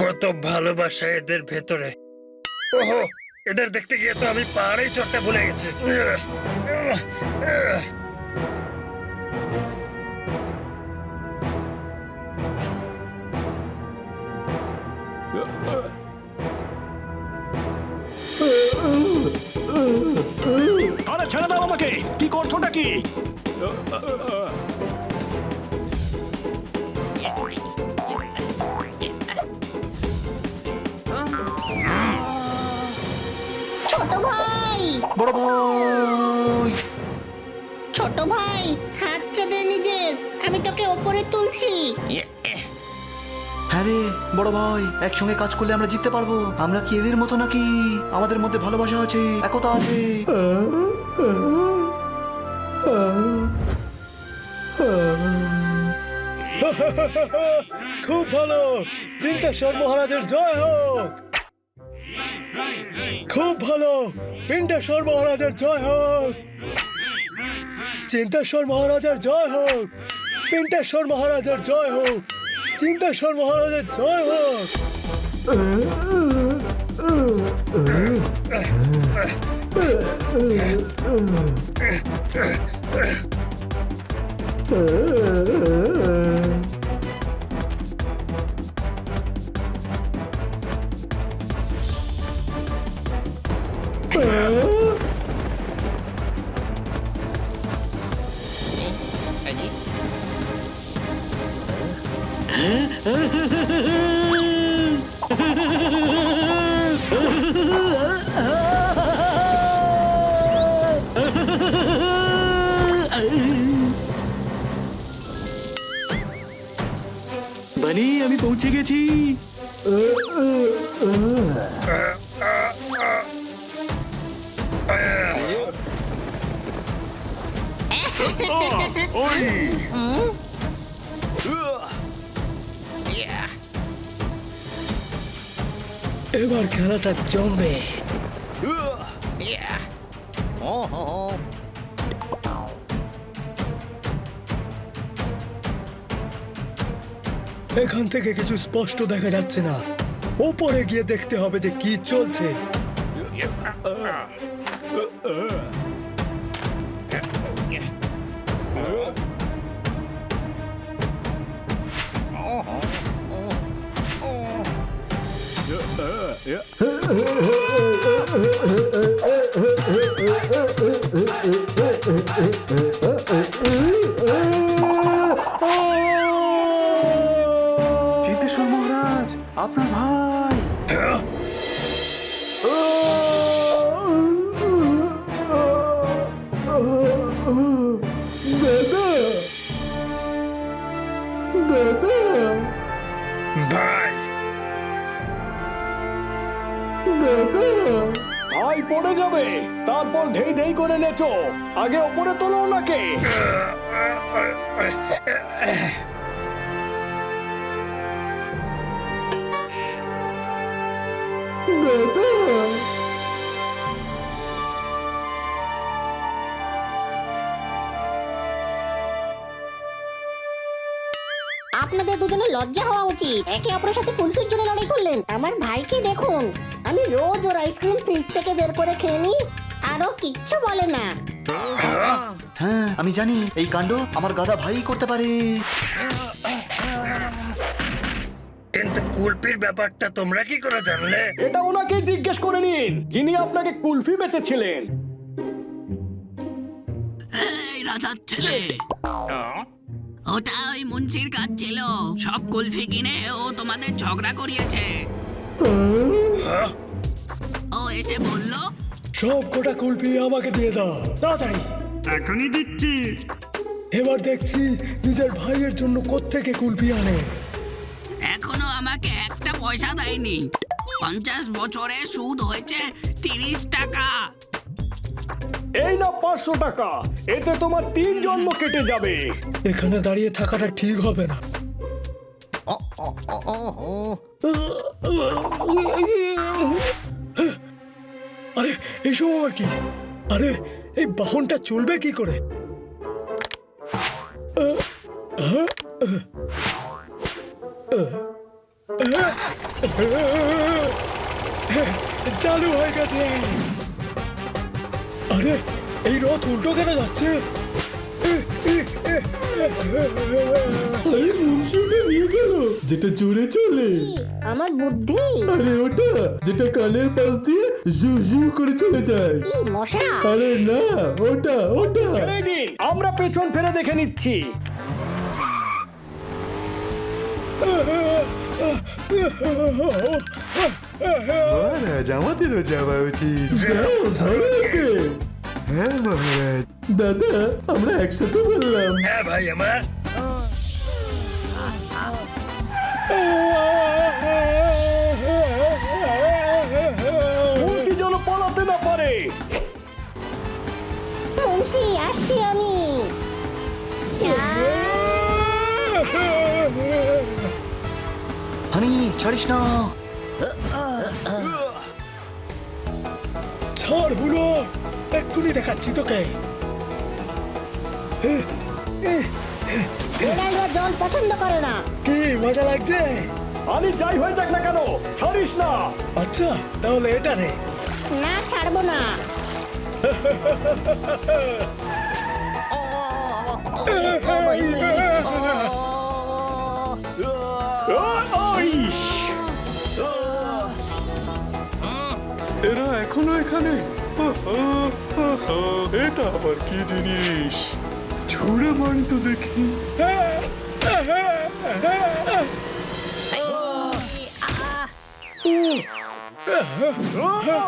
[SPEAKER 8] কত ভালোবাসা এদের ভেতরে। ওহো, এদের দেখতে গিয়ে তো আমি পাহাড়েই চড়তে ভুলে গেছি।
[SPEAKER 5] আরে ছেড়ে দাও আমাকে, কি করছোটা কি?
[SPEAKER 1] ছোট ভাই,
[SPEAKER 3] বড় ভাই!
[SPEAKER 1] ছোট ভাই, হাতটা দে নিজের, আমি তোকে ওপরে তুলছি।
[SPEAKER 3] হ্যাঁ রে বড় ভাই, একসঙ্গে কাজ করলে আমরা জিততে পারবো। আমরা কি এদের মতো নাকি? আমাদের মধ্যে ভালোবাসা আছে, একতা আছে।
[SPEAKER 4] খুব ভালো, চিন্তেশ্বর মহারাজের জয় হোক। খুব ভালো, পিন্টেশ্বর মহারাজের জয় হোক। চিন্তেশ্বর মহারাজার জয় হোক, পিন্টেশ্বর মহারাজার জয় হোক, চিন্তেশ্বর মহারাজার জয় হোক।
[SPEAKER 5] বানি, আমি পৌঁছে গেছি।
[SPEAKER 4] এবার খেলাটা জমবে। এখান থেকে কিছু স্পষ্ট দেখা যাচ্ছে না, ওপরে গিয়ে দেখতে হবে যে কি চলছে।
[SPEAKER 3] চিন্তেশ্বর মহারাজ, আপনার ভাই।
[SPEAKER 9] দাদা, দাদা,
[SPEAKER 8] ভাই
[SPEAKER 9] দাদা।
[SPEAKER 5] ভাই পড়ে যাবে, তারপর ধেই ধেই করে নেচো। আগে ওপরে তোলো ওনাকে।
[SPEAKER 9] দাদা,
[SPEAKER 1] আপনাদের দুজনের লজ্জা হওয়া উচিত। একে অপরের সাথে কুলফির জন্য লড়াই করলেন। আমার ভাইকে দেখুন, আমি রোজ ওর আইসক্রিম ফ্রিজ থেকে বের করে খেয়ে নিই, আরো কিচ্ছু বলে না।
[SPEAKER 3] হ্যাঁ, আমি জানি এই কাণ্ড আমার গাধা ভাই করতে পারে।
[SPEAKER 8] কিন্তু কুলপির ব্যাপারটা তোমরা কি করে জানলে?
[SPEAKER 5] এটা ওনাকে জিজ্ঞেস করে নিন, যিনি আপনাকে কুলফি বেচেছিলেন।
[SPEAKER 12] এই রাজার ছেলে, ওটা ওই মুন্সির কাজ ছিল। সব কুলফি কিনে ও তোমাদের ঝগড়া করিয়েছে। ও এসে বলল,
[SPEAKER 4] সব কটা কুলফি আমাকে দিয়ে দাও তাড়াতাড়ি।
[SPEAKER 8] এখনই দিচ্ছি।
[SPEAKER 4] এবার দেখছি নিজের ভাইয়ের জন্য কোত্থেকে কুলফি আনে।
[SPEAKER 12] এখনো আমাকে একটা পয়সা দেয়নি। 50 বছরে সুদ হয়েছে 30 টাকা।
[SPEAKER 5] এই না 500 টাকা, এতে তোমার 3 জন্ম কেটে যাবে।
[SPEAKER 4] এখানে দাঁড়িয়ে থাকাটা ঠিক হবে না। আরে এইসব আবার কি? আরে এই বাহনটা চলবে কি করে? চালু হয়ে গেছে। আরে এই রথ উল্টো কেন যাচ্ছে?
[SPEAKER 9] আরে মুন্সিটা নিয়ে গেল যেটা জোরে চলে।
[SPEAKER 1] আমার বুদ্ধি।
[SPEAKER 9] আরে ওটা যেটা কানের পাশ দিয়ে জু জু করে চলে যায়।
[SPEAKER 1] কি মশা?
[SPEAKER 9] আরে না, ওটা ওটা।
[SPEAKER 5] ছেড়ে দিন, আমরা পেছন ফিরে দেখে নিচ্ছি।
[SPEAKER 9] মহারাজ, আমাদেরও যাওয়া উচিত। যাও, ধরো ওকে। হ্যাঁ মহারাজ। দাদা, আমরা একসাথে বললাম।
[SPEAKER 8] হ্যাঁ ভাই আমার।
[SPEAKER 5] মুন্সি যেন পালাতে না পারে।
[SPEAKER 1] মুন্সি, আসছি আমি।
[SPEAKER 3] হানি, ছাড়িস না।
[SPEAKER 4] ছাড় হলো, এক্ষুনি দেখাচ্ছি তোকে।
[SPEAKER 1] বিড়ালরা জল পছন্দ করে না।
[SPEAKER 4] কি মজা লাগছে?
[SPEAKER 5] আমি যাই হয়ে যাক না কেন, ছাড়িস না।
[SPEAKER 4] আচ্ছা তাহলে এটা নে।
[SPEAKER 1] না, ছাড়বো না।
[SPEAKER 5] আইস!
[SPEAKER 9] এরা এখনো এখানে? এটা আবার কি জিনিস? ছুঁড়ে মারি তো দেখি।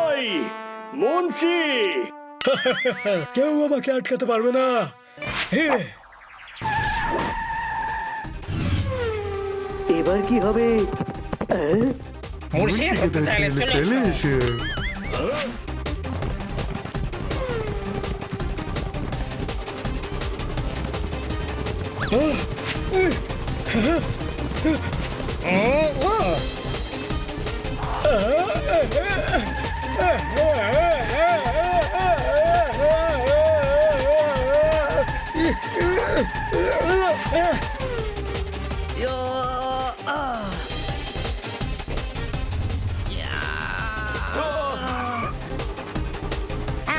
[SPEAKER 5] ওই, মুন্সি!
[SPEAKER 4] কেউ আমাকে আটকাতে পারবে না। হে,
[SPEAKER 3] এবার কি হবে?
[SPEAKER 10] মুর্শি ধরতে চাইলে চলে এসো।
[SPEAKER 9] এসো।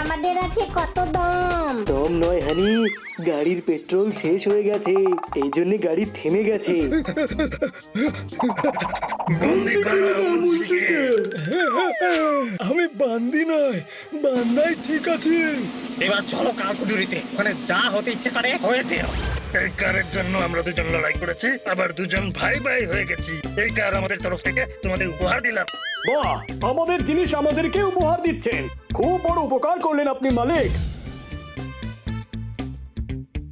[SPEAKER 1] আমাদের আছে কত দম।
[SPEAKER 3] দম নয় হানি, গাড়ির পেট্রোল শেষ হয়ে গেছে, এই জন্য গাড়ি থেমে গেছে।
[SPEAKER 8] বন্দি করো মুন্সিকে।
[SPEAKER 4] আমি বান্দি নয়, বান্দাই ঠিক আছে।
[SPEAKER 10] এবার চলো কালকুডুরিতে, ওখানে যা হতে ইচ্ছে করে হয়েছে।
[SPEAKER 8] এই কারের জন্য আমরা দুজন লড়াই করেছি, আবার দুজন ভাই ভাই হয়ে গেছি। এই কার আমাদের তরফ থেকে তোমাদের উপহার দিলাম।
[SPEAKER 5] বাহ, আমাদের জিনিস আমাদেরকে উপহার দিচ্ছেন। খুব বড় উপকার করলেন আপনি, মালিক।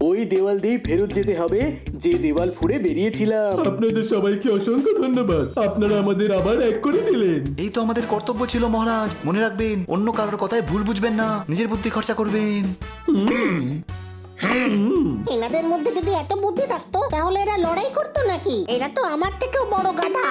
[SPEAKER 3] ওই দেওয়াল দিয়ে ফেরত যেতে হবে যে দেওয়াল ফুঁড়ে বেরিয়েছিলাম।
[SPEAKER 9] আপনাদের সবাইকে অসংখ্য ধন্যবাদ, আপনারা আমাদের আবার এক করে দিলেন।
[SPEAKER 3] এই তো আমাদের কর্তব্য ছিল মহারাজ, মনে রাখবেন অন্য কারোর কথায় ভুল বুঝবেন না, নিজের বুদ্ধি খরচা করবেন।
[SPEAKER 1] এনাদের মধ্যে যদি এত বুদ্ধি থাকতো তাহলে এরা লড়াই করতো নাকি? এরা তো আমার থেকেও বড় গাধা।